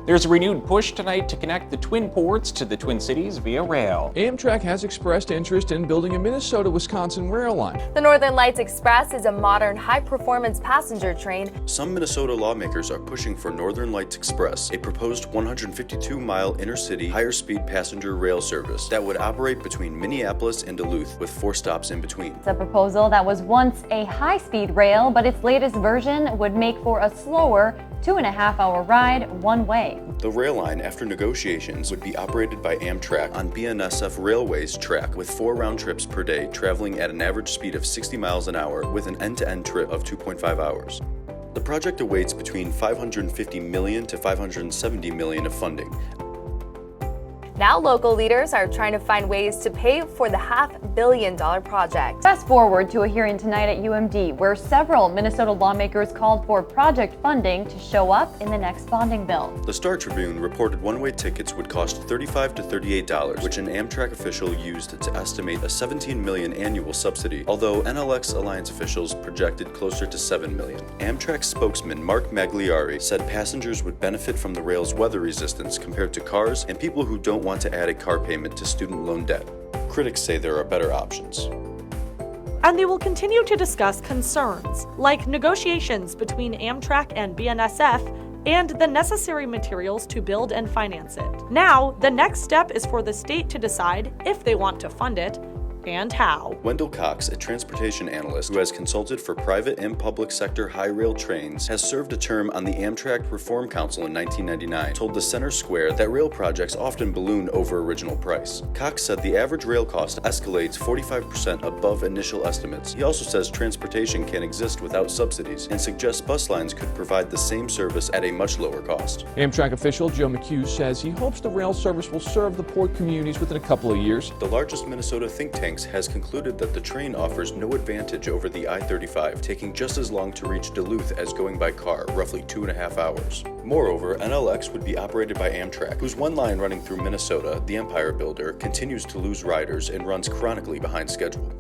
There's a renewed push tonight to connect the Twin Ports to the Twin Cities via rail. Amtrak has expressed interest in building a Minnesota-Wisconsin rail line. The Northern Lights Express is a modern, high-performance passenger train. Some Minnesota lawmakers are pushing for Northern Lights Express, a proposed 152-mile intercity, higher-speed passenger rail service that would operate between Minneapolis and Duluth, with 4 stops in between. It's a proposal that was once a high-speed rail, but its latest version would make for a slower 2.5-hour ride one way. The rail line, after negotiations, would be operated by Amtrak on BNSF Railway's track, with 4 round trips per day, traveling at an average speed of 60 miles an hour with an end-to-end trip of 2.5 hours. The project awaits between $550 million to $570 million of funding. Now local leaders are trying to find ways to pay for the $500 million project. Fast forward to a hearing tonight at UMD, where several Minnesota lawmakers called for project funding to show up in the next bonding bill. The Star Tribune reported one-way tickets would cost $35 to $38, which an Amtrak official used to estimate a $17 million annual subsidy, although NLX Alliance officials projected closer to $7 million. Amtrak spokesman Mark Magliari said passengers would benefit from the rail's weather resistance compared to cars and people who don't want to add a car payment to student loan debt. Critics say there are better options. And they will continue to discuss concerns, like negotiations between Amtrak and BNSF and the necessary materials to build and finance it. Now, the next step is for the state to decide if they want to fund it and how. Wendell Cox, a transportation analyst who has consulted for private and public sector high rail trains, has served a term on the Amtrak Reform Council in 1999, told the Center Square that rail projects often balloon over original price. Cox said the average rail cost escalates 45% above initial estimates. He also says transportation can exist without subsidies and suggests bus lines could provide the same service at a much lower cost. Amtrak official Joe McHugh says he hopes the rail service will serve the port communities within a couple of years. The largest Minnesota think tank has concluded that the train offers no advantage over the I-35, taking just as long to reach Duluth as going by car, roughly 2.5 hours. Moreover, NLX would be operated by Amtrak, whose one line running through Minnesota, the Empire Builder, continues to lose riders and runs chronically behind schedule.